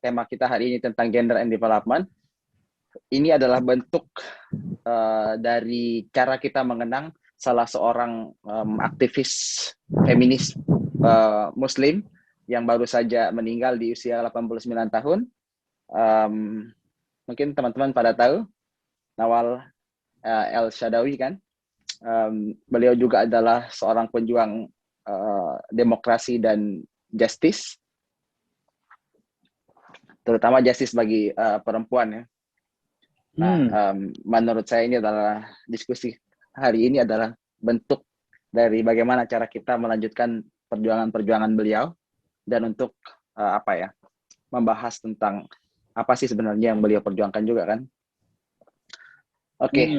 tema kita hari ini tentang gender and development. Ini adalah bentuk dari cara kita mengenang salah seorang aktivis feminis Muslim yang baru saja meninggal di usia 89 tahun. Mungkin teman-teman pada tahu Nawal El-Shadawi kan. Beliau juga adalah seorang pejuang demokrasi dan justice, terutama justice bagi perempuan ya. Nah, menurut saya ini adalah diskusi hari ini adalah bentuk dari bagaimana cara kita melanjutkan perjuangan-perjuangan beliau dan untuk membahas tentang apa sih sebenarnya yang beliau perjuangkan juga kan. Oke.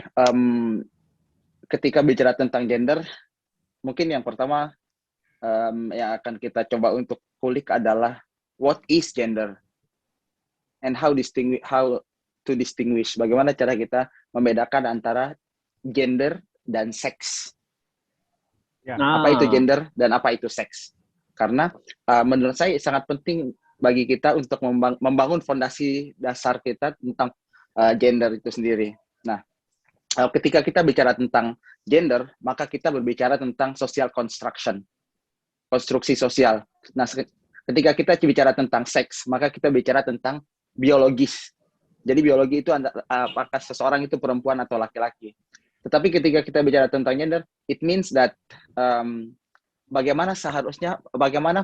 Ketika bicara tentang gender, mungkin yang pertama yang akan kita coba untuk kulik adalah what is gender and how to distinguish. Bagaimana cara kita membedakan antara gender dan seks. Apa itu gender dan apa itu seks? Karena menurut saya sangat penting bagi kita untuk membangun fondasi dasar kita tentang gender itu sendiri. Nah, ketika kita bicara tentang gender, maka kita berbicara tentang social construction, konstruksi sosial. Nah, ketika kita bicara tentang seks, maka kita bicara tentang biologis. Jadi biologi itu apakah seseorang itu perempuan atau laki-laki. Tetapi ketika kita bicara tentang gender, it means that bagaimana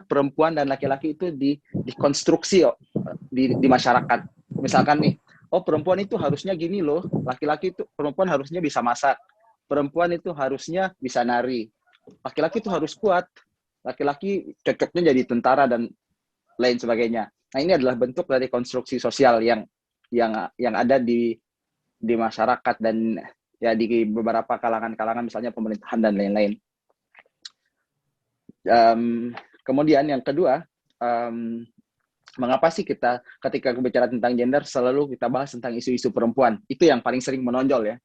perempuan dan laki-laki itu dikonstruksi di masyarakat. Misalkan nih, perempuan itu harusnya gini loh, perempuan harusnya bisa masak, perempuan itu harusnya bisa nari, laki-laki itu harus kuat, laki-laki cocoknya jadi tentara dan lain sebagainya. Nah, ini adalah bentuk dari konstruksi sosial yang ada di masyarakat dan ya di beberapa kalangan misalnya pemerintahan dan lain-lain. Kemudian yang kedua, mengapa sih kita ketika bicara tentang gender selalu kita bahas tentang isu-isu perempuan? Itu yang paling sering menonjol ya.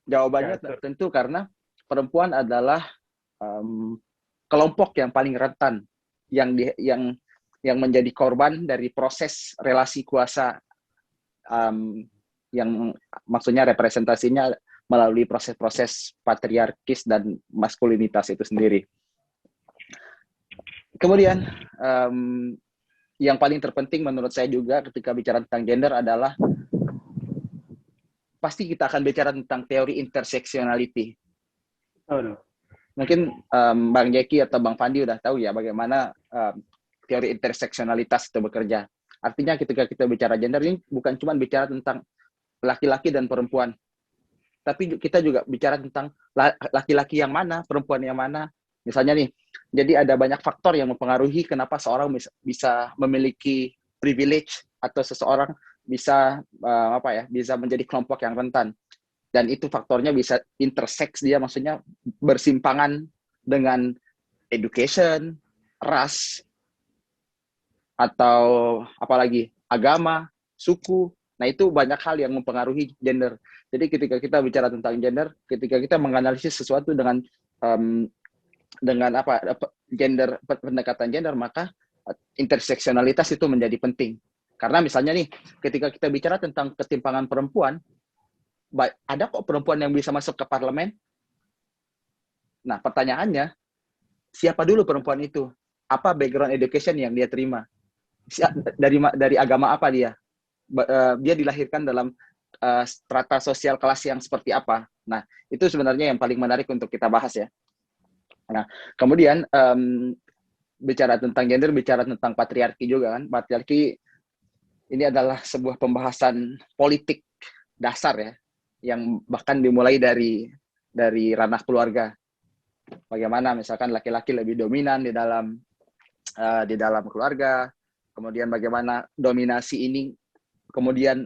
Jawabannya tentu karena perempuan adalah kelompok yang paling rentan yang menjadi korban dari proses relasi kuasa yang maksudnya representasinya melalui proses-proses patriarkis dan maskulinitas itu sendiri. Kemudian yang paling terpenting menurut saya juga ketika bicara tentang gender adalah pasti kita akan bicara tentang teori intersectionality. Mungkin Bang Jeki atau Bang Fandi udah tahu ya bagaimana teori interseksionalitas itu bekerja. Artinya ketika kita bicara gender ini bukan cuma bicara tentang laki-laki dan perempuan, tapi kita juga bicara tentang laki-laki yang mana, perempuan yang mana. Misalnya nih, jadi ada banyak faktor yang mempengaruhi kenapa seorang bisa memiliki privilege atau seseorang bisa bisa menjadi kelompok yang rentan. Dan itu faktornya bisa intersex, dia maksudnya bersimpangan dengan education, ras, atau apalagi agama, suku. Nah, itu banyak hal yang mempengaruhi gender. Jadi ketika kita bicara tentang gender, ketika kita menganalisis sesuatu dengan gender, pendekatan gender, maka interseksionalitas itu menjadi penting. Karena misalnya nih, ketika kita bicara tentang ketimpangan perempuan, ada kok perempuan yang bisa masuk ke parlemen? Nah, pertanyaannya, siapa dulu perempuan itu? Apa background education yang dia terima? Dari agama apa dia? Dia dilahirkan dalam strata sosial kelas yang seperti apa? Nah, itu sebenarnya yang paling menarik untuk kita bahas ya. Nah, kemudian bicara tentang gender, bicara tentang patriarki juga kan. Patriarki ini adalah sebuah pembahasan politik dasar ya, yang bahkan dimulai dari ranah keluarga. Bagaimana misalkan laki-laki lebih dominan di dalam keluarga, kemudian bagaimana dominasi ini kemudian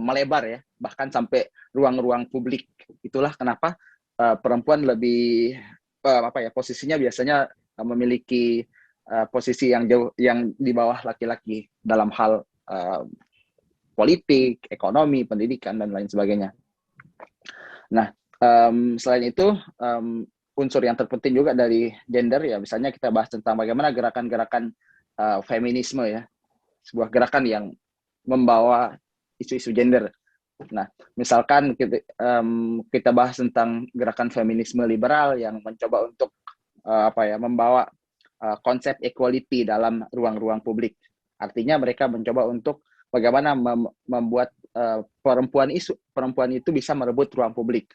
melebar ya, bahkan sampai ruang-ruang publik. Itulah kenapa perempuan lebih posisinya biasanya memiliki posisi yang jauh yang di bawah laki-laki dalam hal politik, ekonomi, pendidikan dan lain sebagainya. Nah, selain itu unsur yang terpenting juga dari gender ya, misalnya kita bahas tentang bagaimana gerakan-gerakan feminisme ya. sebuah gerakan yang membawa isu-isu gender. Nah, misalkan kita bahas tentang gerakan feminisme liberal yang mencoba untuk membawa konsep equality dalam ruang-ruang publik. Artinya mereka mencoba untuk bagaimana membuat perempuan itu bisa merebut ruang publik.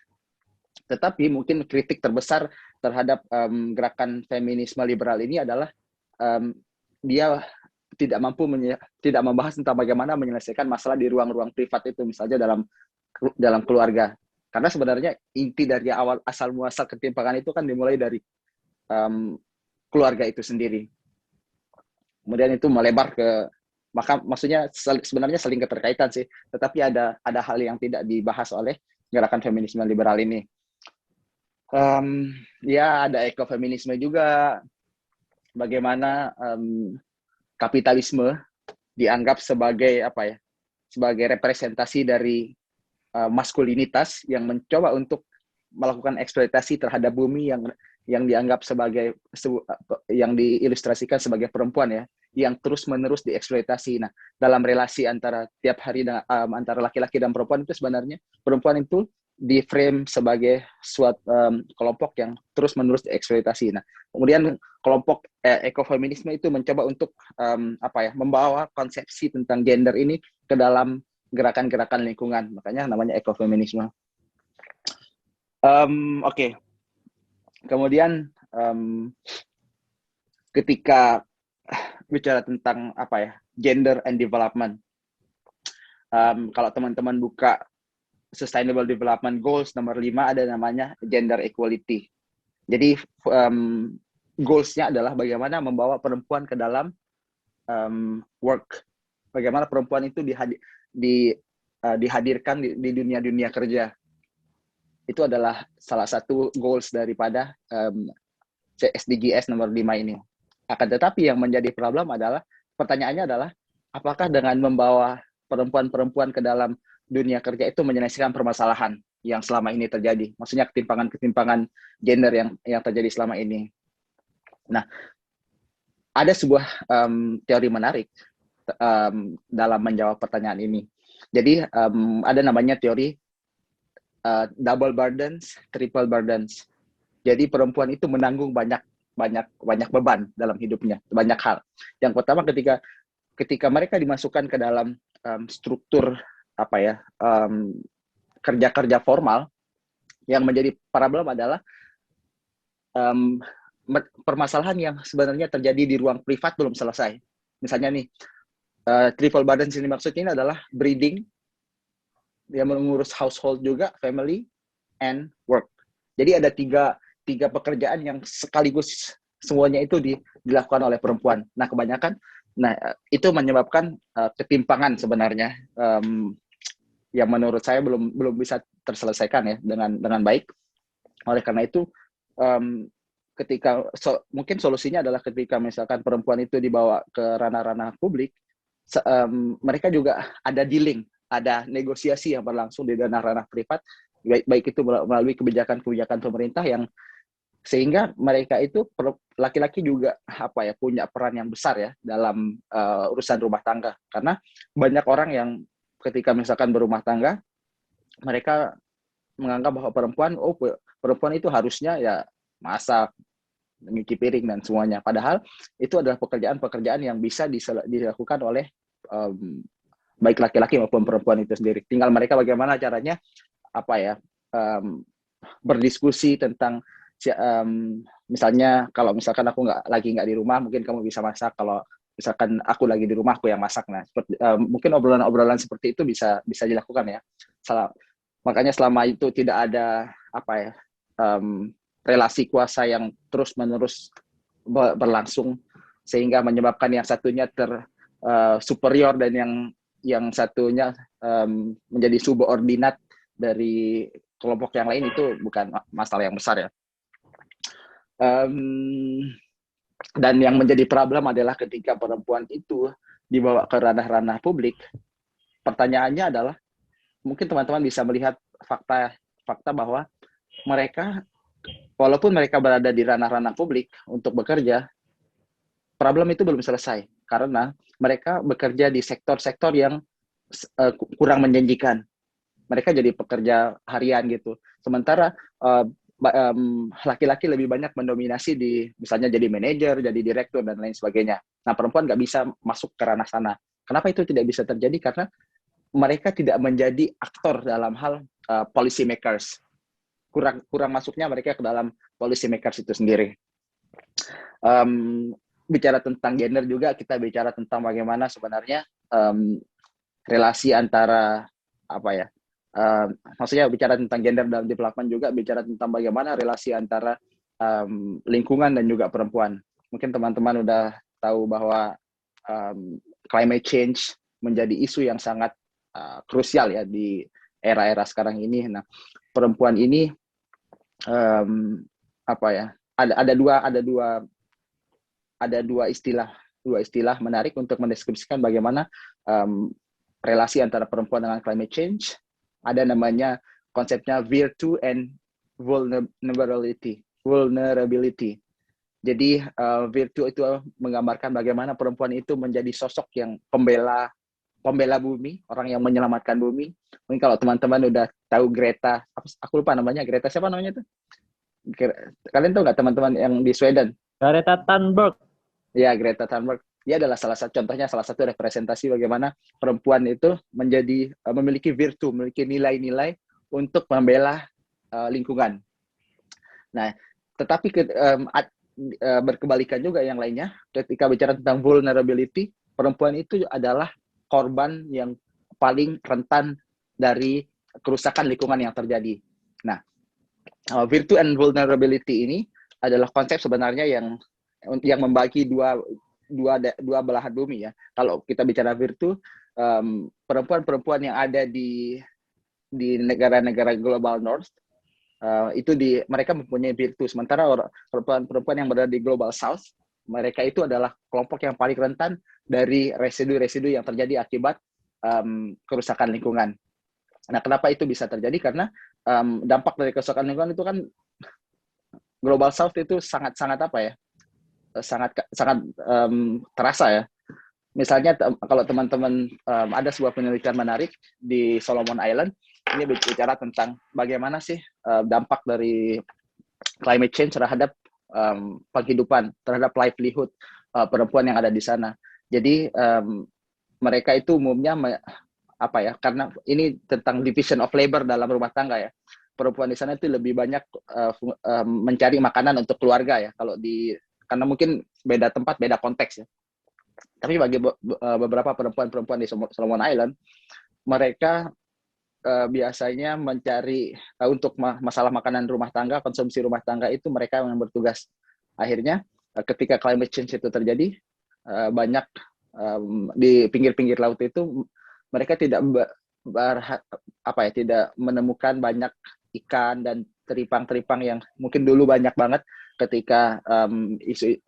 Tetapi mungkin kritik terbesar terhadap gerakan feminisme liberal ini adalah dia tidak membahas tentang bagaimana menyelesaikan masalah di ruang-ruang privat itu, misalnya dalam keluarga. Karena sebenarnya inti dari asal muasal ketimpangan itu kan dimulai dari keluarga itu sendiri. Kemudian itu melebar maksudnya sebenarnya saling keterkaitan sih, tetapi ada hal yang tidak dibahas oleh gerakan feminisme liberal ini. Ya ada ekofeminisme juga, bagaimana kapitalisme dianggap sebagai sebagai representasi dari maskulinitas yang mencoba untuk melakukan eksploitasi terhadap bumi yang dianggap sebagai yang diilustrasikan sebagai perempuan ya, yang terus-menerus dieksploitasi. Nah, dalam relasi antara tiap hari antara laki-laki dan perempuan itu sebenarnya perempuan itu di frame sebagai suatu kelompok yang terus-menerus dieksploitasi. Nah, kemudian kelompok ekofeminisme itu mencoba untuk membawa konsepsi tentang gender ini ke dalam gerakan-gerakan lingkungan, makanya namanya ekofeminisme. Oke. Kemudian ketika bicara tentang gender and development, kalau teman-teman buka Sustainable Development Goals nomor 5 ada namanya gender equality. Jadi goals-nya adalah bagaimana membawa perempuan ke dalam work, bagaimana perempuan itu dihadirkan di dunia kerja. Itu adalah salah satu goals daripada SDGs nomor 5 ini. Akan tetapi yang menjadi pertanyaannya adalah apakah dengan membawa perempuan-perempuan ke dalam dunia kerja itu menyelesaikan permasalahan yang selama ini terjadi, maksudnya ketimpangan gender yang terjadi selama ini. Nah, ada sebuah teori menarik dalam menjawab pertanyaan ini. Jadi ada namanya teori double burdens, triple burdens. Jadi perempuan itu menanggung banyak beban dalam hidupnya, banyak hal. Yang pertama ketika mereka dimasukkan ke dalam struktur kerja-kerja formal, yang menjadi problem adalah permasalahan yang sebenarnya terjadi di ruang privat belum selesai. Misalnya nih, triple burden ini maksudnya adalah breeding, yang mengurus household juga, family, and work. Jadi ada tiga pekerjaan yang sekaligus semuanya itu dilakukan oleh perempuan. Nah, kebanyakan, itu menyebabkan ketimpangan sebenarnya yang menurut saya belum bisa terselesaikan ya dengan baik. Oleh karena itu, mungkin solusinya adalah ketika misalkan perempuan itu dibawa ke ranah-ranah publik, mereka juga ada dealing, ada negosiasi yang berlangsung di ranah-ranah privat, baik itu melalui kebijakan-kebijakan pemerintah yang sehingga mereka itu laki-laki juga punya peran yang besar ya dalam urusan rumah tangga. Karena banyak orang yang ketika misalkan berumah tangga, mereka menganggap bahwa perempuan itu harusnya ya masak, nyuci piring dan semuanya. Padahal itu adalah pekerjaan-pekerjaan yang bisa dilakukan oleh baik laki-laki maupun perempuan itu sendiri. Tinggal mereka bagaimana caranya berdiskusi tentang misalnya kalau misalkan aku nggak di rumah, mungkin kamu bisa masak. Kalau misalkan aku lagi di rumah, aku yang masak. Nah, mungkin obrolan-obrolan seperti itu bisa dilakukan ya. Makanya selama itu tidak ada relasi kuasa yang terus-menerus berlangsung sehingga menyebabkan yang satunya superior dan yang satunya menjadi subordinat dari kelompok yang lain, itu bukan masalah yang besar ya. Dan yang menjadi problem adalah ketika perempuan itu dibawa ke ranah-ranah publik, pertanyaannya adalah mungkin teman-teman bisa melihat fakta bahwa mereka, walaupun mereka berada di ranah-ranah publik untuk bekerja, problem itu belum selesai karena mereka bekerja di sektor-sektor yang kurang menjanjikan. Mereka jadi pekerja harian gitu. Sementara laki-laki lebih banyak mendominasi di misalnya jadi manajer, jadi direktur dan lain sebagainya. Nah, perempuan nggak bisa masuk ke ranah sana. Kenapa itu tidak bisa terjadi? Karena mereka tidak menjadi aktor dalam hal policy makers. Kurang masuknya mereka ke dalam policy makers itu sendiri. Bicara tentang gender juga, kita bicara tentang bagaimana sebenarnya relasi antara apa ya? Maksudnya bicara tentang gender dalam development juga bicara tentang bagaimana relasi antara lingkungan dan juga perempuan. Mungkin teman-teman udah tahu bahwa climate change menjadi isu yang sangat krusial ya di era-era sekarang ini. Nah, perempuan ini apa ya? Ada dua istilah menarik untuk mendeskripsikan bagaimana relasi antara perempuan dengan climate change. Ada namanya konsepnya virtue and vulnerability. Jadi virtue itu menggambarkan bagaimana perempuan itu menjadi sosok yang pembela bumi, orang yang menyelamatkan bumi. Mungkin kalau teman-teman udah tahu Greta, aku lupa namanya, Greta siapa namanya tuh? Kalian tahu nggak teman-teman yang di Sweden? Greta Thunberg. Ya, Greta Thunberg. Dia adalah salah satu representasi bagaimana perempuan itu memiliki virtu, memiliki nilai-nilai untuk membela lingkungan. Nah, tetapi berkebalikan juga yang lainnya. Ketika bicara tentang vulnerability, perempuan itu adalah korban yang paling rentan dari kerusakan lingkungan yang terjadi. Nah, virtue and vulnerability ini adalah konsep sebenarnya yang membagi dua belahan bumi ya. Kalau kita bicara virtue, perempuan-perempuan yang ada di negara-negara global north itu mereka mempunyai virtue. Sementara perempuan-perempuan yang berada di global south, mereka itu adalah kelompok yang paling rentan dari residu-residu yang terjadi akibat kerusakan lingkungan. Nah, kenapa itu bisa terjadi? Karena dampak dari kerusakan lingkungan itu kan global south itu sangat apa ya? sangat terasa ya. Misalnya kalau teman-teman ada sebuah penelitian menarik di Solomon Island, ini bicara tentang bagaimana sih dampak dari climate change terhadap penghidupan, terhadap livelihood perempuan yang ada di sana. Jadi mereka itu umumnya apa ya? Karena ini tentang division of labor dalam rumah tangga ya. Perempuan di sana itu lebih banyak mencari makanan untuk keluarga ya. Karena mungkin beda tempat, beda konteks ya. Tapi bagi beberapa perempuan-perempuan di Solomon Island, mereka biasanya mencari untuk masalah makanan rumah tangga, konsumsi rumah tangga itu mereka yang bertugas. Akhirnya ketika climate change itu terjadi, banyak di pinggir-pinggir laut itu mereka tidak tidak menemukan banyak ikan dan teripang-teripang yang mungkin dulu banyak banget ketika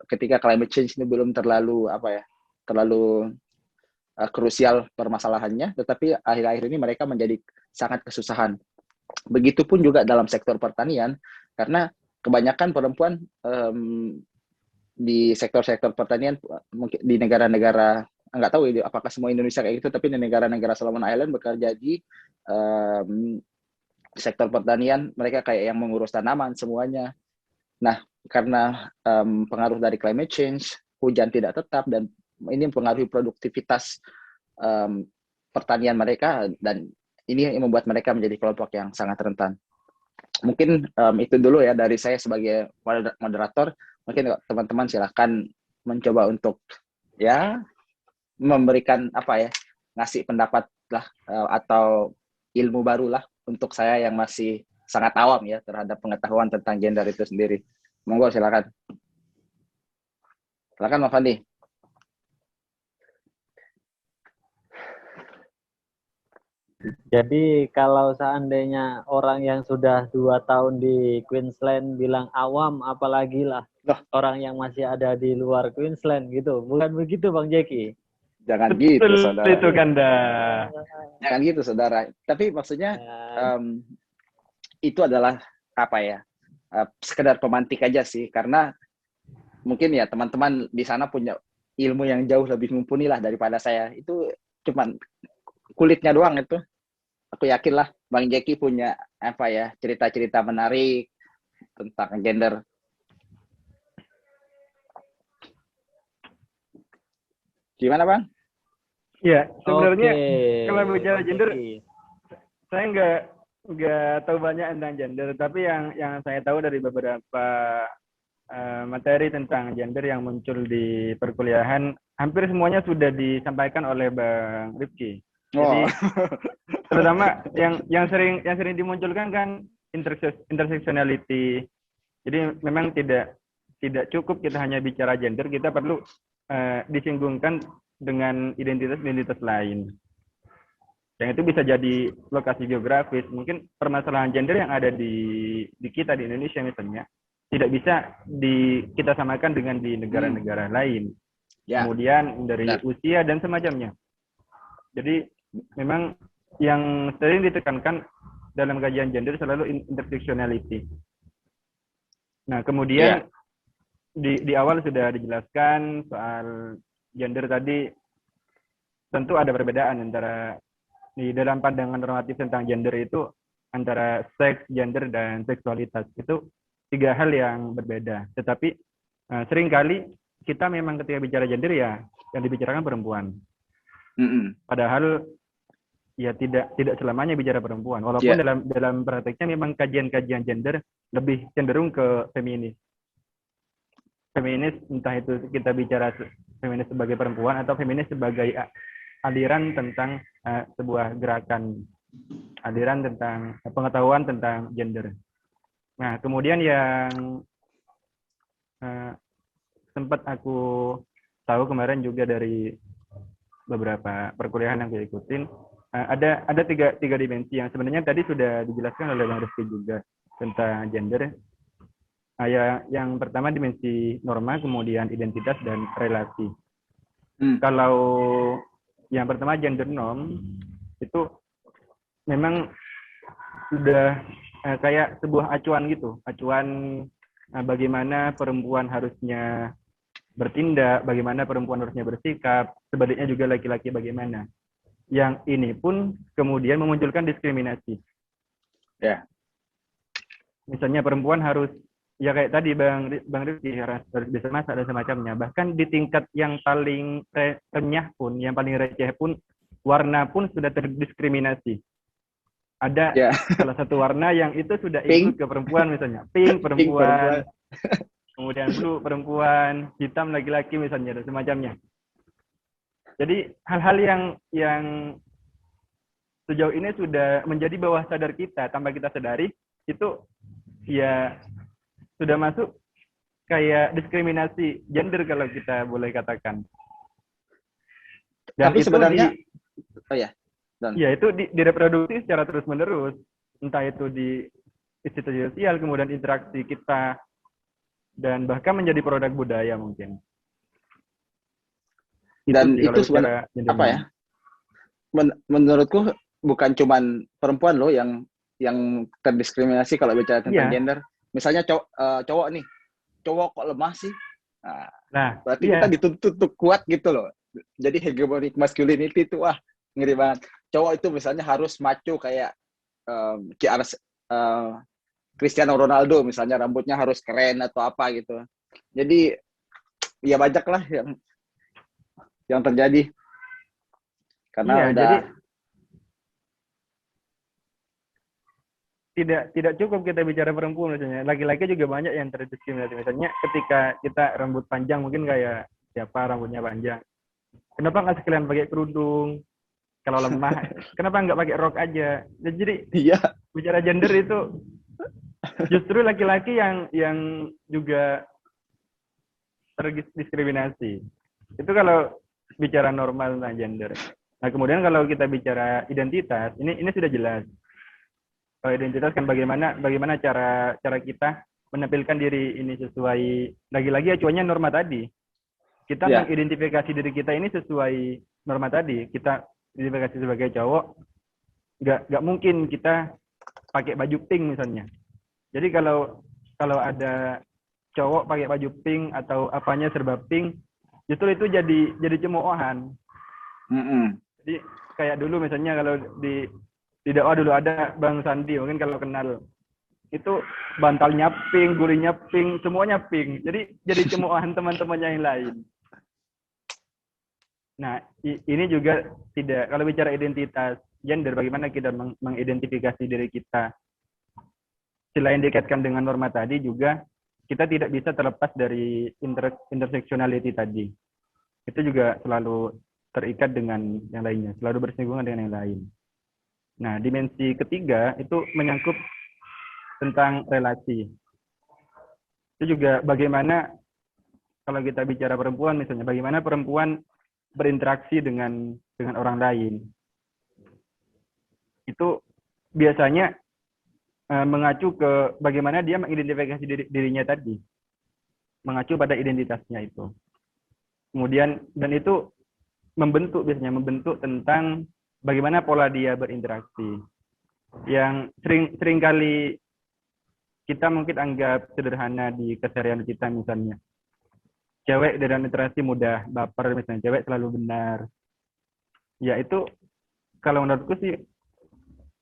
ketika climate change ini belum terlalu krusial permasalahannya, tetapi akhir-akhir ini mereka menjadi sangat kesusahan. Begitupun juga dalam sektor pertanian, karena kebanyakan perempuan di sektor-sektor pertanian, mungkin di negara-negara, nggak tahu apakah semua Indonesia kayak gitu, tapi di negara-negara Solomon Island bekerja di sektor pertanian, mereka kayak yang mengurus tanaman semuanya. Nah, karena pengaruh dari climate change, hujan tidak tetap, dan ini mempengaruhi produktivitas pertanian mereka, dan ini yang membuat mereka menjadi kelompok yang sangat rentan. Mungkin itu dulu ya dari saya sebagai moderator. Mungkin teman-teman silakan mencoba untuk ya memberikan ngasih pendapat lah atau ilmu baru lah untuk saya yang masih sangat awam ya terhadap pengetahuan tentang gender itu sendiri. Monggo silakan. Silakan Mas Fandi. Jadi kalau seandainya orang yang sudah 2 tahun di Queensland bilang awam, apalagi lah orang yang masih ada di luar Queensland gitu. Bukan begitu Bang Jeki? Jangan gitu saudara. Itu Kanda. Jangan gitu saudara. Tapi maksudnya itu adalah sekedar pemantik aja sih, karena mungkin ya teman-teman di sana punya ilmu yang jauh lebih mumpuni lah daripada saya. Itu cuman kulitnya doang itu. Aku yakin lah Bang Jeki punya apa ya, cerita-cerita menarik tentang gender. Gimana Bang? Ya, sebenarnya Oke, kalau bicara Bang gender, Jeki. saya nggak tahu banyak tentang gender, tapi yang saya tahu dari beberapa materi tentang gender yang muncul di perkuliahan, hampir semuanya sudah disampaikan oleh Bang Rifki. Jadi Oh. terutama yang sering dimunculkan kan intersectionality. Jadi memang tidak cukup kita hanya bicara gender, kita perlu disinggungkan dengan identitas lain. Yang itu bisa jadi lokasi geografis. Mungkin permasalahan gender yang ada di kita di Indonesia misalnya tidak bisa kita samakan dengan di negara-negara lain. Ya, Kemudian dari benar. usia dan semacamnya. Jadi memang yang sering ditekankan dalam kajian gender selalu intersectionality. Nah, kemudian di awal sudah dijelaskan soal gender tadi, tentu ada perbedaan antara di dalam pandangan normatif tentang gender itu antara seks, gender, dan seksualitas. Itu tiga hal yang berbeda. Tetapi seringkali kita memang ketika bicara gender ya yang dibicarakan perempuan. Padahal ya tidak selamanya bicara perempuan. Walaupun dalam prakteknya memang kajian-kajian gender lebih cenderung ke feminis. Feminis entah itu kita bicara feminis sebagai perempuan atau feminis sebagai aliran tentang sebuah gerakan, aliran tentang pengetahuan tentang gender. Nah, kemudian yang sempat aku tahu kemarin juga dari beberapa perkuliahan yang saya ikutin, ada tiga dimensi yang sebenarnya tadi sudah dijelaskan oleh Bang Rizky juga tentang gender. Yang pertama dimensi norma, kemudian identitas dan relasi. Kalau yang pertama gender norm itu memang sudah kayak sebuah acuan gitu, acuan bagaimana perempuan harusnya bertindak, bagaimana perempuan harusnya bersikap, sebaliknya juga laki-laki bagaimana. Yang ini pun kemudian memunculkan diskriminasi. Ya. Misalnya perempuan harus, ya kayak tadi Bang Rifki, harus bisa masak dan semacamnya. Bahkan di tingkat yang paling renyah pun, yang paling receh pun, warna pun sudah terdiskriminasi. Ada salah satu warna yang itu sudah ikut ke perempuan misalnya. Pink perempuan, kemudian blue perempuan, hitam laki-laki misalnya, dan semacamnya. Jadi hal-hal yang sejauh ini sudah menjadi bawah sadar kita, tanpa kita sadari, itu ya sudah masuk kayak diskriminasi gender kalau kita boleh katakan. Dan tapi itu sebenarnya, ya itu direproduksi secara terus-menerus, entah itu di institusi sosial, kemudian interaksi kita, dan bahkan menjadi produk budaya mungkin. Dan itu sebenarnya apa ya? Menurutku bukan cuman perempuan loh yang terdiskriminasi kalau bicara tentang gender. Misalnya cowok nih, cowok kok lemah sih? Nah berarti kita dituntut untuk kuat gitu loh. Jadi hegemonic masculinity itu ngeri banget. Cowok itu misalnya harus macho kayak Cristiano Ronaldo misalnya, rambutnya harus keren atau apa gitu. Jadi ya banyak lah yang terjadi karena jadi tidak cukup kita bicara perempuan misalnya, laki-laki juga banyak yang terdiskriminasi. Misalnya ketika kita rambut panjang, mungkin kayak siapa rambutnya panjang, kenapa nggak sekalian pakai kerudung? Kalau lemah, kenapa nggak pakai rok aja? Jadi bicara gender itu justru laki-laki yang juga terdiskriminasi. Itu kalau bicara normal tentang gender. Nah, kemudian kalau kita bicara identitas, ini sudah jelas. Kalau identitas kan bagaimana cara kita menampilkan diri ini sesuai, lagi-lagi acuannya norma tadi. Kita mengidentifikasi diri kita ini sesuai norma tadi. Kita identifikasi sebagai cowok, nggak mungkin kita pakai baju pink misalnya. Jadi kalau ada cowok pakai baju pink atau apanya serba pink, justru itu jadi cemoohan. Jadi kayak dulu misalnya kalau di dakwah dulu ada Bang Sandi, mungkin kalau kenal, itu bantalnya pink, gulinya pink, semuanya pink. Jadi cemoohan teman-temannya yang lain. Nah, ini juga tidak, kalau bicara identitas gender, bagaimana kita mengidentifikasi diri kita. Selain dikaitkan dengan norma tadi juga, kita tidak bisa terlepas dari intersectionality tadi. Itu juga selalu terikat dengan yang lainnya, selalu bersinggungan dengan yang lain. Nah, dimensi ketiga itu menyangkut tentang relasi. Itu juga bagaimana, kalau kita bicara perempuan misalnya, bagaimana perempuan berinteraksi dengan orang lain. Itu biasanya mengacu ke bagaimana dia mengidentifikasi dirinya tadi. Mengacu pada identitasnya itu. Kemudian, dan itu biasanya membentuk tentang bagaimana pola dia berinteraksi. Yang sering kali kita mungkin anggap sederhana di keseharian kita misalnya. Cewek dalam interaksi mudah baper misalnya, cewek selalu benar. Ya itu kalau menurutku sih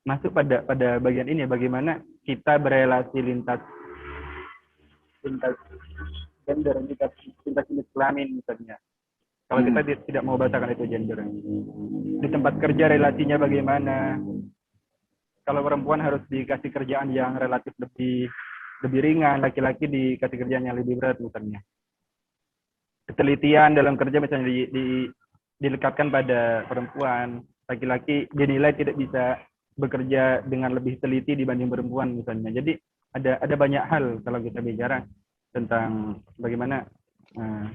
masuk pada bagian ini, bagaimana kita berelasi lintas gender, lintas jenis kelamin misalnya. Kalau kita tidak mau bahasakan itu gender. Di tempat kerja relasinya bagaimana? Kalau perempuan harus dikasih kerjaan yang relatif lebih ringan, laki-laki dikasih kerjaan yang lebih berat misalnya. Ketelitian dalam kerja misalnya dilekatkan pada perempuan, laki-laki dinilai tidak bisa bekerja dengan lebih teliti dibanding perempuan misalnya. Jadi ada banyak hal kalau kita bicara tentang bagaimana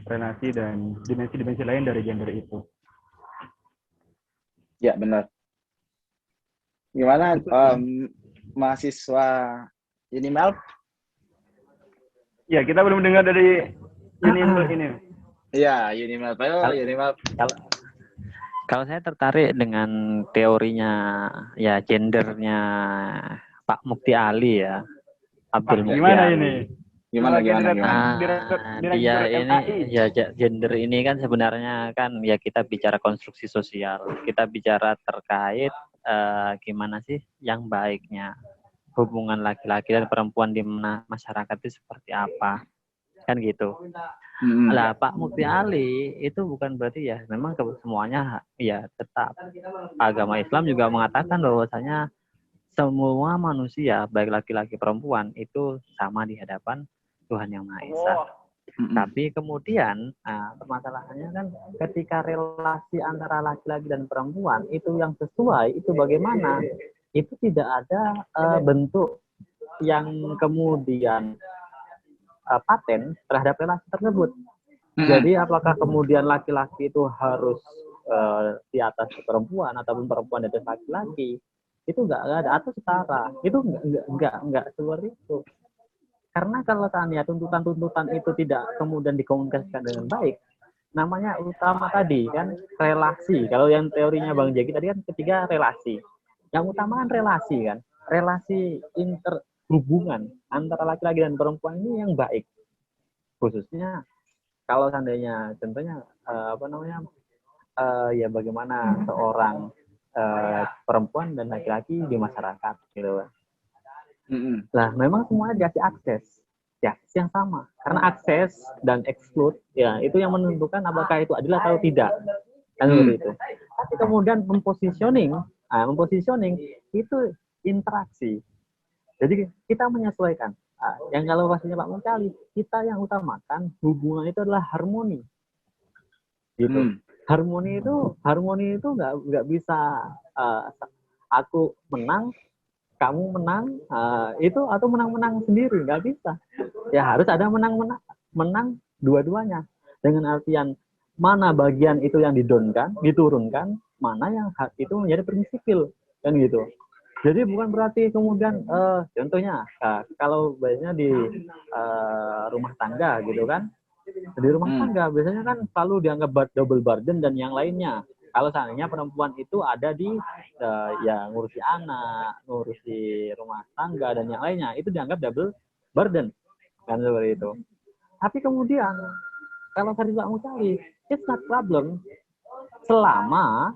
relasi dan dimensi-dimensi lain dari gender itu. Ya, benar. Gimana mahasiswa Unimelp? Ya, kita belum dengar dari Unimelp ini. Iya, Unimelp. Unimelp. Kalau saya tertarik dengan teorinya ya gendernya Pak Mukti Ali ya, Abdul Mukti Gimana Ali. ini? Gimana? Dia ini ya gender ini kan sebenarnya kan ya kita bicara konstruksi sosial, kita bicara terkait gimana sih yang baiknya hubungan laki-laki dan perempuan di mana masyarakat itu seperti apa, kan gitu. Lah Pak Mukti Ali itu bukan berarti ya memang semuanya ya tetap agama Islam juga mengatakan bahwasanya semua manusia baik laki-laki perempuan itu sama di hadapan Tuhan Yang Maha Esa. Tapi kemudian permasalahannya kan ketika relasi antara laki-laki dan perempuan itu yang sesuai itu bagaimana? Itu tidak ada bentuk yang kemudian paten terhadap relasi tersebut. Jadi apakah kemudian laki-laki itu harus di atas perempuan ataupun perempuan di atas laki-laki? Itu enggak ada, atau setara. Itu enggak seperti itu. Karena kalau tanya tuntutan-tuntutan itu tidak kemudian dikomunikasikan dengan baik, namanya utama tadi kan relasi. Kalau yang teorinya Bang Jaki tadi kan ketiga relasi. Yang utama kan relasi kan. Relasi interhubungan antara laki-laki dan perempuan ini yang baik. Khususnya kalau seandainya contohnya ya bagaimana seorang perempuan dan laki-laki di masyarakat gitu. Nah, memang semuanya dikasih akses yang sama. Karena akses dan exclude ya itu yang menentukan apakah itu adil atau tidak. Kan seperti itu. Tapi kemudian mempositioning itu interaksi. Jadi kita menyesuaikan. Yang kalau pastinya Pak Mukti, kita yang utamakan hubungan itu adalah harmoni. Gitu. Harmoni itu nggak bisa aku menang, kamu menang, itu atau menang-menang sendiri, nggak bisa. Ya harus ada menang dua-duanya. Dengan artian mana bagian itu yang diturunkan, mana yang itu menjadi prinsipil, kan gitu. Jadi bukan berarti kemudian contohnya kalau biasanya di rumah tangga gitu kan, di rumah tangga biasanya kan selalu dianggap double burden dan yang lainnya. Kalau seandainya perempuan itu ada di ya ngurusi anak, ngurusi rumah tangga dan yang lainnya, itu dianggap double burden kan seperti itu. Tapi kemudian kalau tadi Pak Mukti, it's not problem. Selama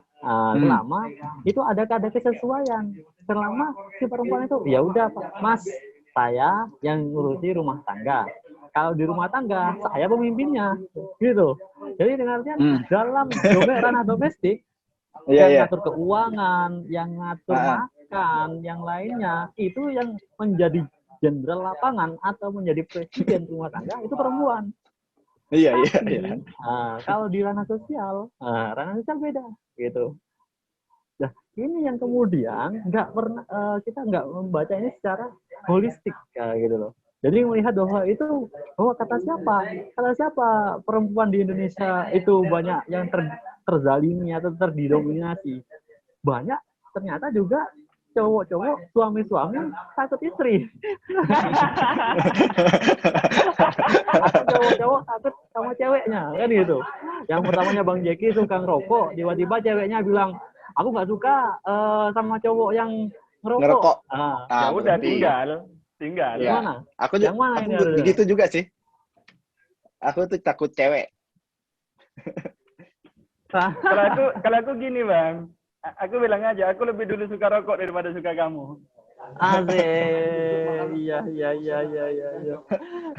itu ada kesesuaian. Selama si perempuan itu ya udah Pak, Mas, saya yang ngurusi rumah tangga. Kalau di rumah tangga saya pemimpinnya, gitu. Jadi dengan artian dalam ranah domestik yang ngatur keuangan, yang ngatur makan, yang lainnya itu yang menjadi jenderal lapangan atau menjadi presiden rumah tangga itu perempuan. Iya. Kalau di ranah sosial beda, gitu. Nah, ini yang kemudian kita nggak membaca ini secara holistik, gitu loh. Jadi melihat bahwa kata siapa perempuan di Indonesia itu banyak yang terzalimi atau terdidominasi. Banyak ternyata juga cowok-cowok suami-suami takut istri. Atau cowok-cowok takut sama ceweknya, kan gitu. Yang pertamanya Bang Jeki suka ngerokok, tiba-tiba ceweknya bilang, aku nggak suka sama cowok yang ngerokok. Ya udah tinggal. Ya. Gimana? Aku ini begitu juga sih. Aku tuh takut cewek. Kalau aku gini Bang, aku bilang aja, aku lebih dulu suka rokok daripada suka kamu. Asik. Iya.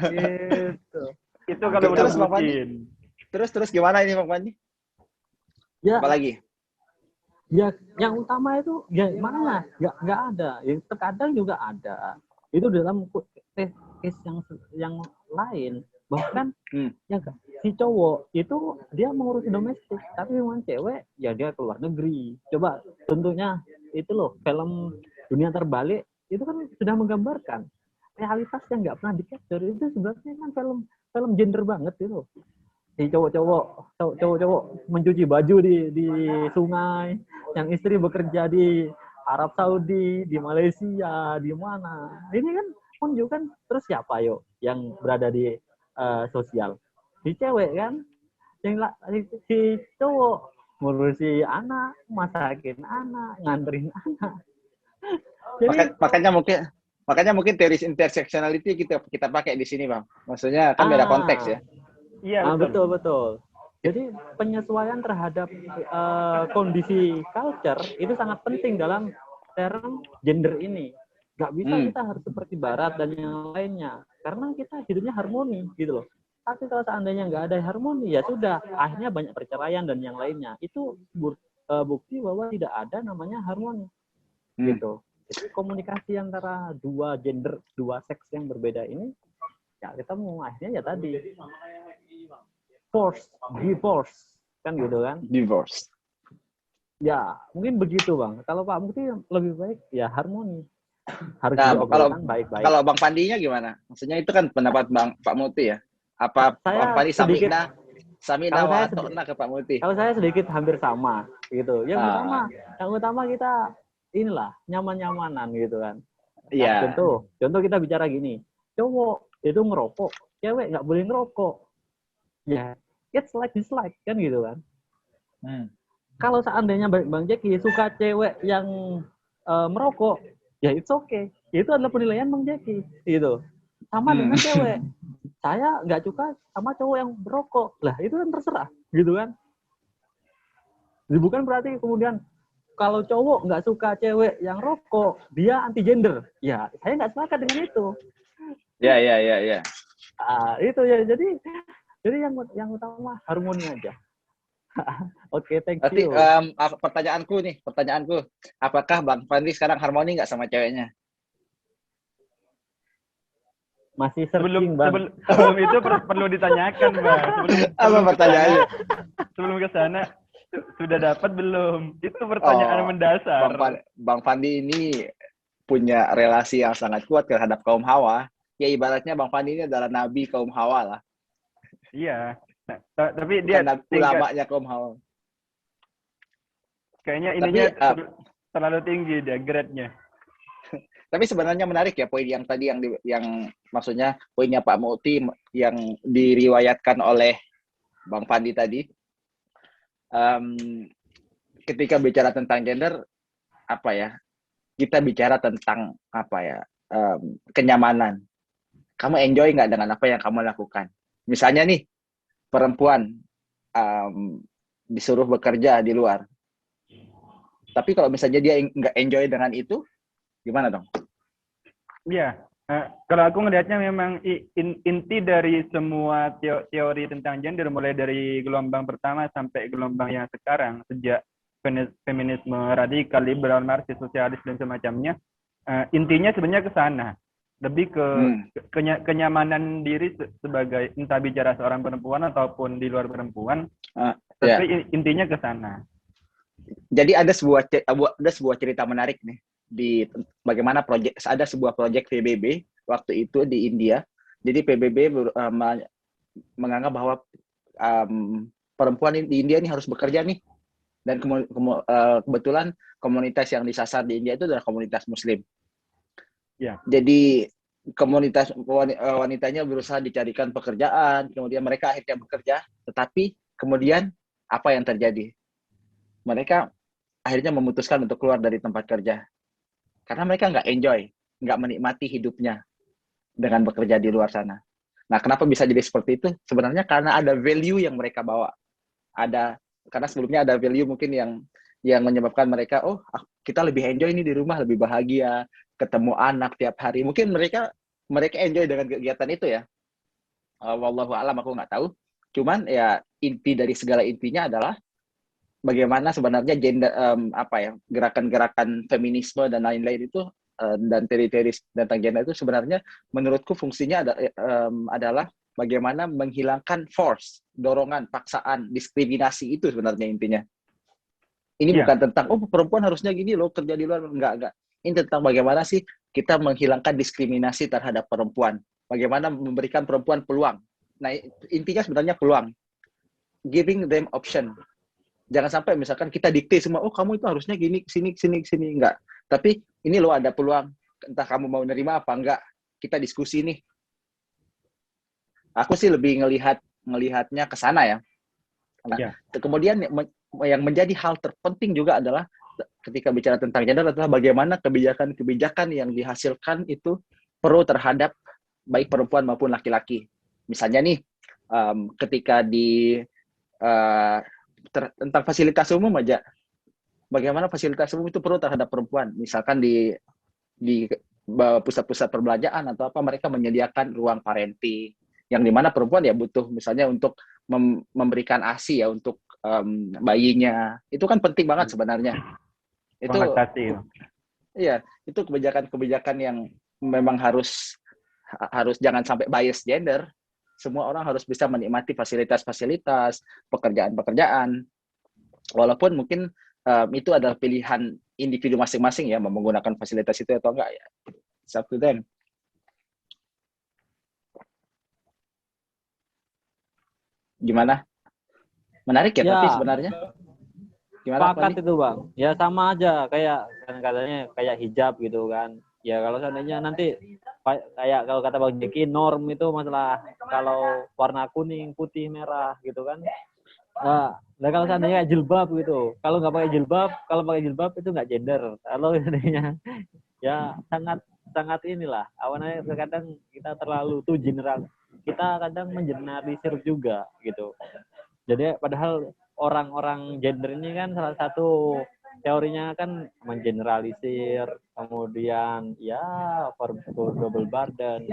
Gitu. Itu kalau udah mungkin. Terus gimana ini Bang Pandi? Ya. Apa lagi? Ya, yang utama itu ya mana? Nggak ada. Yang terkadang juga ada. Itu dalam case yang lain. Bahkan si cowok itu dia mengurusi domestik, tapi memang cewek ya dia keluar negeri. Coba tentunya itu loh film Dunia Terbalik itu kan sudah menggambarkan realitas yang nggak pernah di-capture. Itu sebenarnya kan film gender banget itu. Si cowok mencuci baju di sungai, yang istri bekerja di Arab Saudi, di Malaysia, di mana. Ini kan menunjukkan terus siapa yang berada di sosial. Si cewek kan, si cowok ngurusi anak, masakin anak, nganterin anak. Jadi, makanya mungkin teori intersectionality kita pakai di sini Bang. Maksudnya kan beda konteks ya. Iya betul. Jadi penyesuaian terhadap kondisi culture itu sangat penting dalam term gender ini. Gak bisa kita harus seperti Barat dan yang lainnya. Karena kita hidupnya harmoni gitu loh. Tapi kalau seandainya nggak ada harmoni, ya sudah. Akhirnya banyak perceraian dan yang lainnya. Itu bukti bahwa tidak ada namanya harmoni. Gitu. Jadi komunikasi antara dua gender, dua seks yang berbeda ini, ya kita mau akhirnya ya tadi. Divorce. Kan gitu kan? Divorce. Ya, mungkin begitu Bang. Kalau Pak Mukti lebih baik ya harmoni. Harus diobrolkan baik-baik. Kalau Bang Pandinya gimana? Maksudnya itu kan pendapat Pak Muti ya? Apa Bang Pandi Samina ke Pak Muti? Kalau saya sedikit hampir sama gitu. Yang utama kita inilah nyaman-nyamanan gitu kan. Iya. Contoh kita bicara gini. Cowok itu ngerokok, cewek nggak boleh ngerokok. Ya, it's like dislike kan gitu kan. Kalau seandainya Bang Jeki suka cewek yang merokok, ya it's okay. Itu adalah penilaian Bang Jeki, gitu. Sama dengan cewek. Saya nggak suka sama cowok yang merokok. Lah, itu kan terserah, gitu kan. Jadi bukan berarti kemudian kalau cowok nggak suka cewek yang rokok, dia anti gender. Ya, saya nggak sepakat dengan itu. Ya. Itu ya. Jadi yang utama harmoni aja. Oke, thank you. Pertanyaanku, apakah Bang Pandi sekarang harmoni nggak sama ceweknya? Masih searching, Bang. Sebelum itu perlu ditanyakan, Bang. Apa pertanyaannya? Sebelum ke sana, sudah dapat belum? Itu pertanyaan mendasar. Bang Pandi ini punya relasi yang sangat kuat terhadap kaum Hawa. Ya ibaratnya Bang Pandi ini adalah nabi kaum Hawa lah. Iya. Nah, tapi dia ulamanya kaum Hawa. Kayaknya ininya terlalu tinggi dia grade-nya. Tapi sebenarnya menarik ya poin yang tadi yang maksudnya poinnya Pak Muti yang diriwayatkan oleh Bang Pandi tadi. Ketika bicara tentang gender, apa ya? Kita bicara tentang apa ya? Kenyamanan. Kamu enjoy nggak dengan apa yang kamu lakukan? Misalnya nih, perempuan disuruh bekerja di luar. Tapi kalau misalnya dia nggak enjoy dengan itu, gimana dong? Iya, kalau aku ngelihatnya memang inti dari semua teori tentang gender, mulai dari gelombang pertama sampai gelombang yang sekarang, sejak feminisme radikal, liberal, marxis, sosialis, dan semacamnya, intinya sebenarnya ke sana. Lebih ke kenyamanan diri sebagai entah bicara seorang perempuan ataupun di luar perempuan, tapi intinya ke sana. Jadi ada sebuah cerita menarik nih di bagaimana ada sebuah proyek PBB waktu itu di India. Jadi PBB menganggap bahwa perempuan di India ini harus bekerja nih, dan kebetulan komunitas yang disasar di India itu adalah komunitas Muslim. Ya. Jadi komunitas wanitanya berusaha dicarikan pekerjaan, kemudian mereka akhirnya bekerja, tetapi kemudian apa yang terjadi? Mereka akhirnya memutuskan untuk keluar dari tempat kerja. Karena mereka nggak enjoy, nggak menikmati hidupnya dengan bekerja di luar sana. Nah, kenapa bisa jadi seperti itu? Sebenarnya karena ada value yang mereka bawa. Karena sebelumnya ada value mungkin yang menyebabkan mereka, oh, kita lebih enjoy ini di rumah, lebih bahagia, ketemu anak tiap hari. Mungkin mereka enjoy dengan kegiatan itu ya. Wallahu a'lam, aku nggak tahu. Cuman ya inti dari segala intinya adalah bagaimana sebenarnya gender gerakan-gerakan feminisme dan lain-lain itu dan teori-teori tentang gender itu sebenarnya menurutku fungsinya adalah bagaimana menghilangkan force, dorongan, paksaan, diskriminasi itu sebenarnya intinya. Ini bukan tentang perempuan harusnya gini loh kerja di luar, enggak. Ini tentang bagaimana sih kita menghilangkan diskriminasi terhadap perempuan. Bagaimana memberikan perempuan peluang. Nah, intinya sebenarnya peluang. Giving them option. Jangan sampai misalkan kita dikte semua, oh kamu itu harusnya gini, sini, enggak. Tapi ini loh ada peluang, entah kamu mau nerima apa enggak, kita diskusi nih. Aku sih lebih ngelihatnya ke sana ya. Nah, kemudian yang menjadi hal terpenting juga adalah ketika bicara tentang gender adalah bagaimana kebijakan-kebijakan yang dihasilkan itu pro terhadap baik perempuan maupun laki-laki. Misalnya nih, ketika tentang fasilitas umum aja, bagaimana fasilitas umum itu perlu terhadap perempuan. Misalkan di pusat-pusat perbelanjaan atau apa, mereka menyediakan ruang parenting yang dimana perempuan ya butuh misalnya untuk memberikan ASI ya untuk bayinya. Itu kan penting banget sebenarnya. Itu iya, itu kebijakan-kebijakan yang memang harus jangan sampai bias gender. Semua orang harus bisa menikmati fasilitas-fasilitas, pekerjaan-pekerjaan. Walaupun mungkin itu adalah pilihan individu masing-masing ya, mau menggunakan fasilitas itu atau enggak ya. It's up to them. Gimana? Menarik ya, tapi sebenarnya. Gimana? Pakat itu Bang. Ya sama aja kayak katanya kayak hijab gitu kan. Ya kalau seandainya nanti kayak kalau kata Bang Jeki norm itu masalah kalau warna kuning, putih, merah gitu kan. Nah kalau seandainya kayak jilbab gitu. Kalau nggak pakai jilbab itu nggak gender. Kalau seandainya ya sangat inilah. Awalnya kadang kita terlalu general. Kita kadang mengeneralisir juga gitu. Jadi padahal orang-orang gender ini kan salah satu teorinya kan mengeneralisir, kemudian ya double burden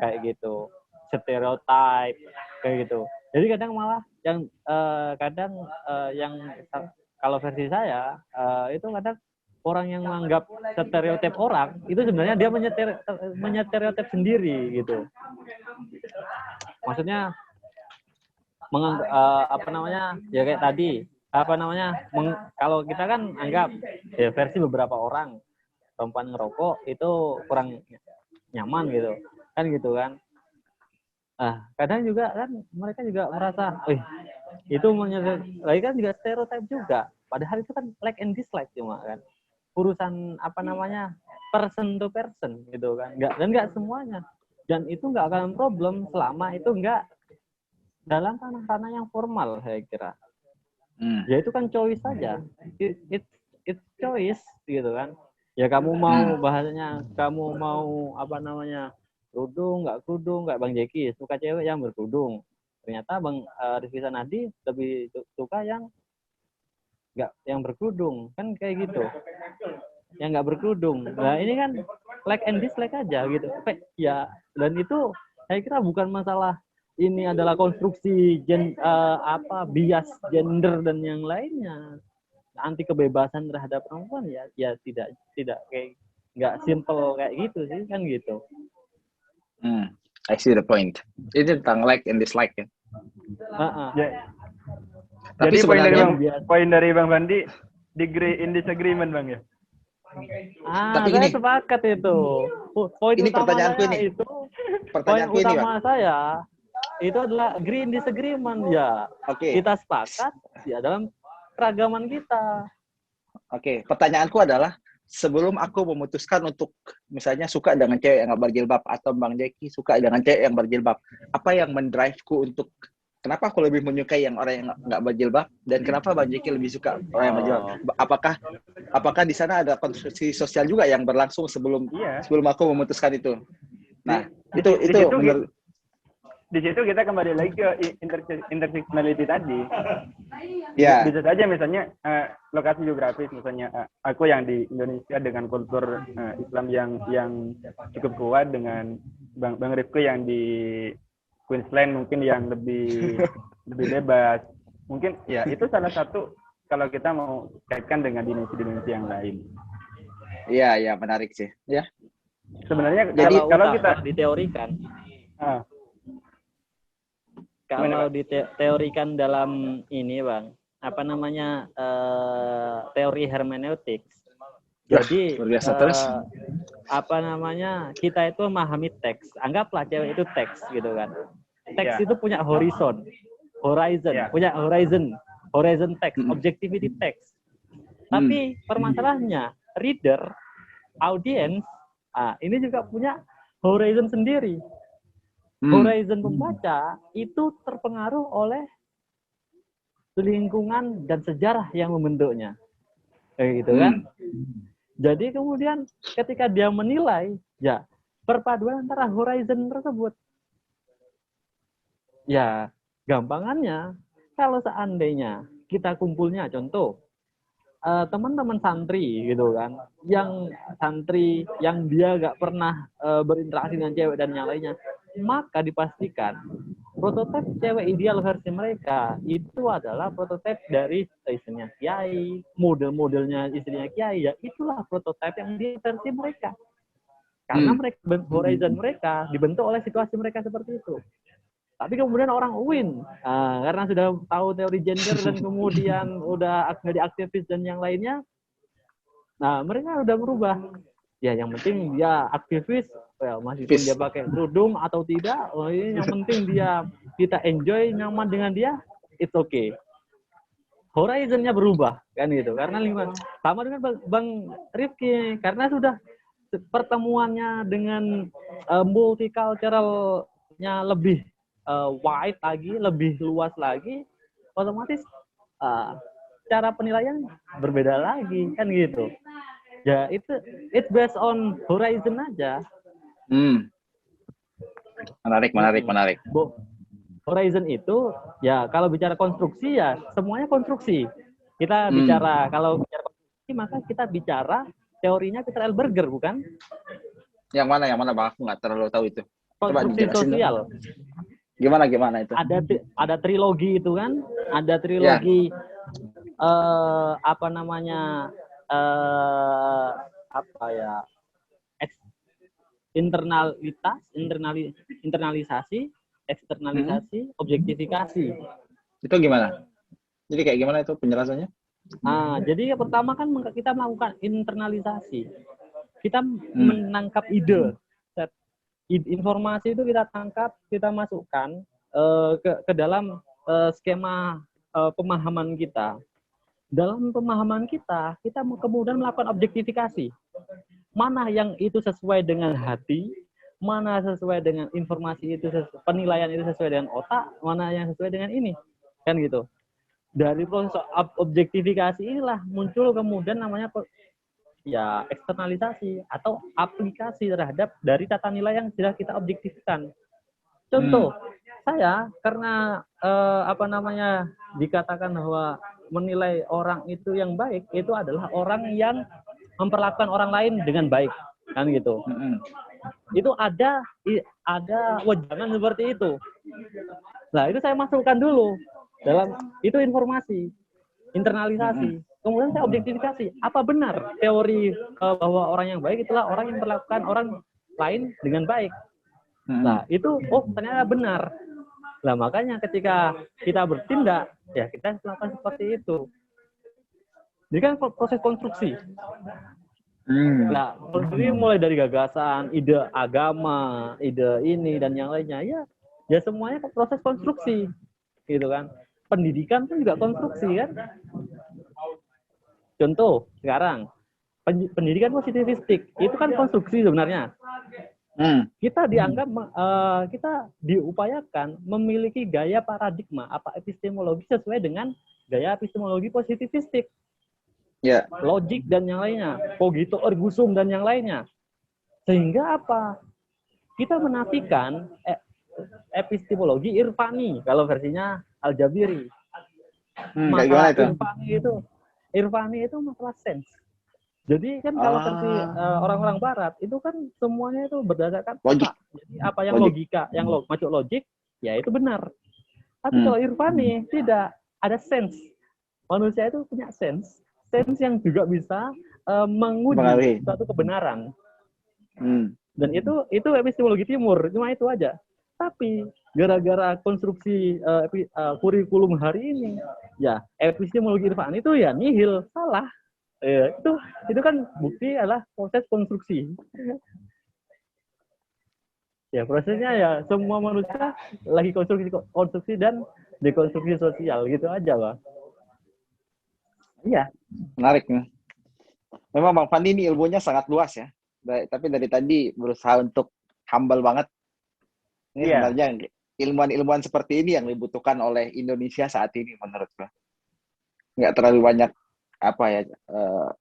kayak gitu, stereotype kayak gitu. Jadi kadang malah yang yang kalau versi saya itu kadang orang yang menganggap stereotip orang itu sebenarnya dia menyetereotip sendiri gitu. Maksudnya ya kayak tadi kalau kita kan anggap ya versi beberapa orang perempuan ngerokok itu kurang nyaman gitu kan kadang juga kan mereka juga merasa itu lagi kan juga stereotip juga, padahal itu kan like and dislike cuma kan urusan person to person gitu kan, nggak semuanya, dan itu nggak akan problem selama itu nggak dalam tanah-tanah yang formal saya kira. Ya itu kan choice saja. It's choice gitu kan. Ya kamu mau bahasanya, kamu mau kerudung, nggak Bang Jeki, suka cewek yang berkerudung. Ternyata Bang Rizky Sanadi lebih suka yang berkerudung, kan kayak gitu. Yang nggak berkerudung. Nah ini kan like and dislike aja gitu. Ya, dan itu saya kira bukan masalah ini adalah konstruksi bias gender dan yang lainnya, anti kebebasan terhadap perempuan, ya tidak kayak nggak simple kayak gitu sih, kan gitu. I see the point. Itu tentang like and dislike ya. Ya. Tapi Jadi sebenarnya poin dari Bang Bandi, degree in disagreement Bang ya. Tapi saya gini, sepakat itu. Poin ini utama pertanyaanku saya ini. itu, Pertanyaanku poin utama ini, saya itu adalah agree in disagreement ya. Oke. Kita sepakat ya dalam keragaman kita. Oke, pertanyaanku adalah sebelum aku memutuskan untuk misalnya suka dengan cewek yang nggak berjilbab atau Bang Jeki suka dengan cewek yang berjilbab, apa yang mendrive-ku untuk kenapa aku lebih menyukai yang orang yang nggak berjilbab dan kenapa Bang Jeki lebih suka orang yang berjilbab? Apakah di sana ada konstruksi sosial juga yang berlangsung sebelum aku memutuskan itu? Nah, itu menurut di situ kita kembali lagi ke intersectionality tadi. Ya. Bisa saja misalnya lokasi geografis, misalnya aku yang di Indonesia dengan kultur Islam yang cukup kuat, dengan Bang Rifki yang di Queensland mungkin yang lebih bebas. Mungkin ya itu salah satu kalau kita mau kaitkan dengan dimensi-dimensi yang lain. Iya, menarik sih. Ya. Sebenarnya jadi kalau kita diteorikan. Kalau diteorikan dalam ini Bang, apa namanya teori hermeneutics. Jadi apa namanya kita itu memahami teks. Anggaplah cewek itu teks gitu kan. Teks itu punya horizon, punya horizon teks, objectivity teks. Tapi permasalahannya reader, audience, ini juga punya horizon sendiri. Horizon pembaca itu terpengaruh oleh lingkungan dan sejarah yang membentuknya, kayak gitu kan. Jadi kemudian ketika dia menilai, ya perpaduan antara horizon tersebut. Ya gampangannya kalau seandainya kita kumpulnya, contoh teman-teman santri gitu kan, yang santri yang dia nggak pernah berinteraksi dengan cewek dan yang lainnya, maka dipastikan prototipe cewek ideal versi mereka itu adalah prototipe dari istrinya kiai, model-modelnya istrinya kiai, ya itulah prototipe yang di versi mereka. Karena mereka horizon mereka dibentuk oleh situasi mereka seperti itu. Tapi kemudian orang win karena sudah tahu teori gender dan kemudian udah jadi aktivis dan yang lainnya, nah mereka udah berubah. Ya yang penting dia aktivis, meskipun dia pakai kerudung atau tidak, yang penting kita enjoy, nyaman dengan dia, it's okay. Horizonnya berubah kan gitu, karena lingkungan sama dengan Bang Rifki, karena sudah pertemuannya dengan multiculturalnya lebih wide lagi, lebih luas lagi, otomatis cara penilaian berbeda lagi kan gitu. Ya itu it's based on horizon aja. Menarik. Horizon itu ya kalau bicara konstruksi ya semuanya konstruksi. Kita bicara kalau bicara konstruksi maka kita bicara teorinya Peter L. Berger, bukan? Yang mana Bang? Aku nggak terlalu tahu itu. Konstruksi sosial. Gimana itu? Ada trilogi itu kan? Ada trilogi apa namanya? Internalisasi, eksternalisasi, objektifikasi. Itu gimana? Jadi kayak gimana itu penjelasannya? Jadi pertama kan kita melakukan internalisasi. Kita menangkap ide. Informasi itu kita tangkap, kita masukkan ke dalam skema pemahaman kita. Dalam pemahaman kita kemudian melakukan objektifikasi. Mana yang itu sesuai dengan hati, mana sesuai dengan informasi itu, penilaian itu sesuai dengan otak, mana yang sesuai dengan ini. Kan gitu. Dari proses objektifikasi inilah muncul kemudian namanya ya eksternalisasi atau aplikasi terhadap dari tata nilai yang sudah kita objektifkan. Contoh, saya karena dikatakan bahwa menilai orang itu yang baik itu adalah orang yang memperlakukan orang lain dengan baik, kan gitu. Itu ada wejangan seperti itu. Nah, itu saya masukkan dulu dalam itu informasi, internalisasi. Kemudian saya objektifikasi, apa benar teori bahwa orang yang baik itulah orang yang memperlakukan orang lain dengan baik. Nah, itu ternyata benar. Nah, makanya ketika kita bertindak, ya kita melakukan seperti itu. Jadi kan proses konstruksi. Nah, konstruksi mulai dari gagasan, ide agama, ide ini dan yang lainnya. Ya semuanya proses konstruksi, gitu kan. Pendidikan pun juga konstruksi kan. Contoh sekarang pendidikan positivistik itu kan konstruksi sebenarnya. Kita dianggap kita diupayakan memiliki gaya paradigma epistemologi sesuai dengan gaya epistemologi positivistik. Logik dan yang lainnya, cogito ergo sum dan yang lainnya. Sehingga apa? Kita menafikan epistemologi Irfani kalau versinya Al-Jabiri. Masalah Irfani itu masalah sense. Jadi kan kalau versi orang-orang Barat itu kan semuanya itu berdasarkan logik. Jadi apa yang logika, yang masuk logik, ya itu benar. Tapi kalau Irfani tidak, ada sense. Manusia itu punya sense yang juga bisa menguji suatu kebenaran. Dan itu epistemologi timur, cuma itu aja. Tapi gara-gara konstruksi kurikulum hari ini, ya epistemologi Irfan itu ya nihil, salah. Itu kan bukti adalah proses konstruksi. Ya prosesnya ya semua manusia lagi konstruksi dan dekonstruksi sosial gitu aja, Bang. Iya. Menarik nih. Memang Bang Fandi ini ilmunya sangat luas ya. Tapi dari tadi berusaha untuk humble banget. Ini sebenarnya ilmuwan-ilmuwan seperti ini yang dibutuhkan oleh Indonesia saat ini menurut gue. Nggak terlalu banyak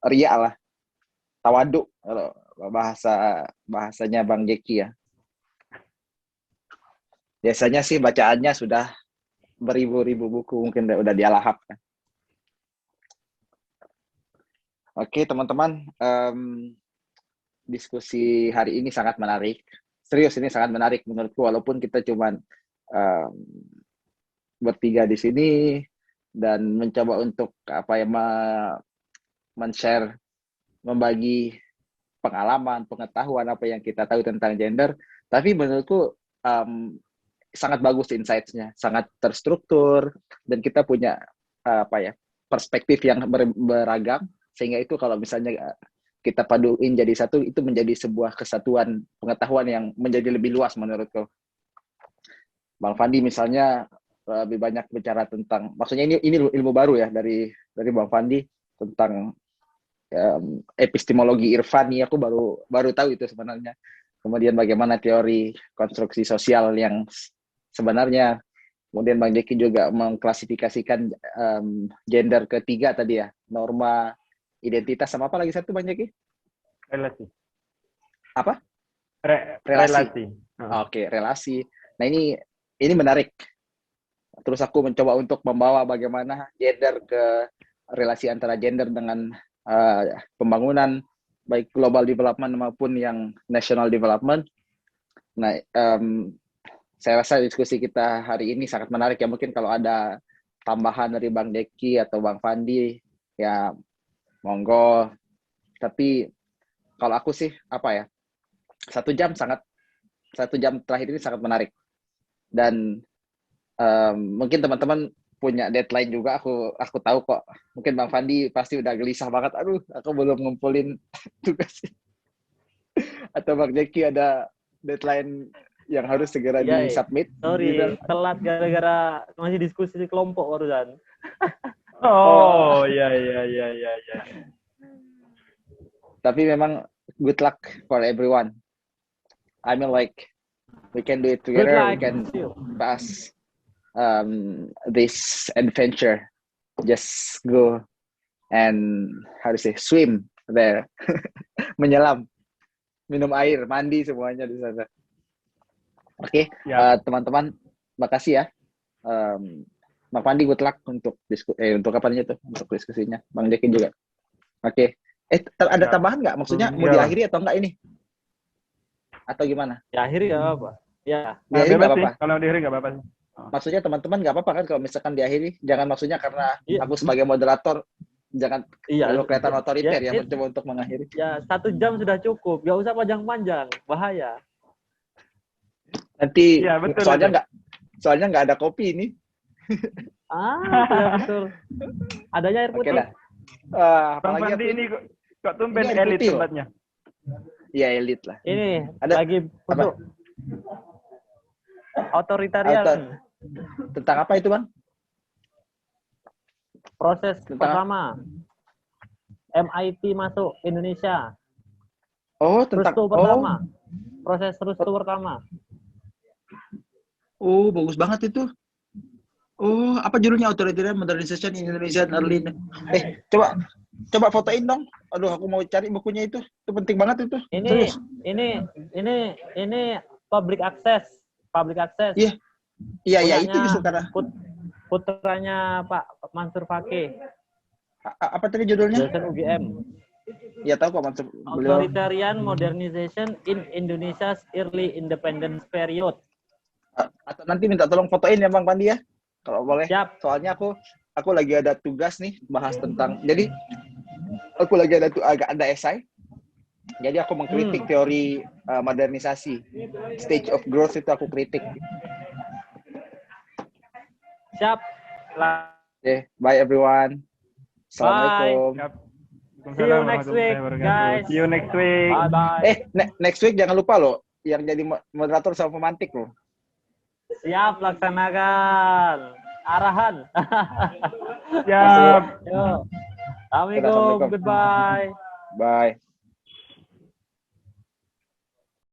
riak lah. Tawaduk kalau bahasanya Bang Jeki ya. Biasanya sih bacaannya sudah beribu-ribu buku, mungkin udah dialahap. Oke, teman-teman, diskusi hari ini sangat menarik. Serius, ini sangat menarik menurutku, walaupun kita cuma bertiga di sini dan mencoba untuk men-share, membagi pengalaman, pengetahuan apa yang kita tahu tentang gender. Tapi menurutku sangat bagus insights-nya, sangat terstruktur, dan kita punya perspektif yang beragam. Sehingga itu kalau misalnya kita paduin jadi satu, itu menjadi sebuah kesatuan pengetahuan yang menjadi lebih luas menurutku. Bang Fandi misalnya lebih banyak bicara tentang, maksudnya ini ilmu baru ya dari Bang Fandi tentang epistemologi Irfani. Aku baru tahu itu sebenarnya. Kemudian bagaimana teori konstruksi sosial yang sebenarnya. Kemudian Bang Jeki juga mengklasifikasikan gender ketiga tadi ya, norma, identitas, sama apa lagi satu Bang Jeki? Relasi. Apa? Relasi. Oke, relasi. Nah ini menarik. Terus aku mencoba untuk membawa bagaimana gender ke relasi antara gender dengan pembangunan baik global development maupun yang national development. Nah, saya rasa diskusi kita hari ini sangat menarik ya. Mungkin kalau ada tambahan dari Bang Jeki atau Bang Fandi ya monggo. Tapi kalau aku sih 1 jam terakhir ini sangat menarik. Dan mungkin teman-teman punya deadline juga, aku tahu kok. Mungkin Bang Fandi pasti udah gelisah banget, aduh aku belum ngumpulin tugas. Atau Bang Jeki ada deadline yang harus segera di-submit. Sorry, gitu. Telat gara-gara masih diskusi di kelompok barusan. Iya. Tapi memang good luck for everyone. I mean we can do it together. We can pass this adventure. Just go and swim there. Menyelam, minum air, mandi semuanya di sana. Oke, Ya. teman-teman, makasih ya. Bang Pandi, good luck untuk untuk apa tuh, untuk diskusinya. Bang Jeki juga. Oke. Ada Ya. tambahan nggak? Maksudnya mau Enggak lah. diakhiri atau enggak ini? Atau gimana? Ya akhirnya nggak apa. Ya. Diakhiri Bebas nggak sih, apa-apa. kalau diakhiri nggak apa-apa sih. Maksudnya teman-teman nggak apa-apa kan kalau misalkan diakhiri? Jangan maksudnya karena Iya. aku sebagai moderator, jangan Iya. terlalu kelihatan otoriter ya, Ya, mencoba untuk mengakhiri. Ya 1 jam sudah cukup. Nggak usah panjang-panjang. Bahaya. Nanti Iya, betul, soalnya nggak ada kopi ini. Ya betul. Adanya air Oke putih. lah. Bang Apalagi Pandi ini kok tumben Ini air elit putih loh. tempatnya. Iya, elit lah. Ini Ada- lagi untuk otoritarian. Tentang apa itu, Bang? Proses Tentang- pertama. MIT masuk Indonesia. Oh, tentang Restu pertama. Proses restu pertama. Oh, bagus banget itu. Oh, apa judulnya? Authoritarian Modernization in Indonesia Early. Coba fotoin dong. Aduh, aku mau cari bukunya itu. Itu penting banget itu. Serius. Ini public access. Iya. Iya, itu Punyanya justru karena putranya Pak Mansur Fakih, apa tadi judulnya? dosen UGM. Ya tahu kok Mansur. Beliau. Authoritarian Modernization in Indonesia's Early Independence Period. Atau nanti minta tolong fotoin ya Bang Pandi ya. Kalau boleh. Siap. Soalnya aku lagi ada tugas nih bahas tentang. Jadi aku lagi agak ada esai. Jadi aku mengkritik teori modernisasi. Stage of growth itu aku kritik. Siap. Oke, bye everyone. Assalamualaikum. See you next week, guys. See you next week. Bye bye. Next week jangan lupa loh, yang jadi moderator sama pemantik loh. Siap, laksanakan. Arahan. Siap. Yo. Assalamualaikum. Goodbye. Bye.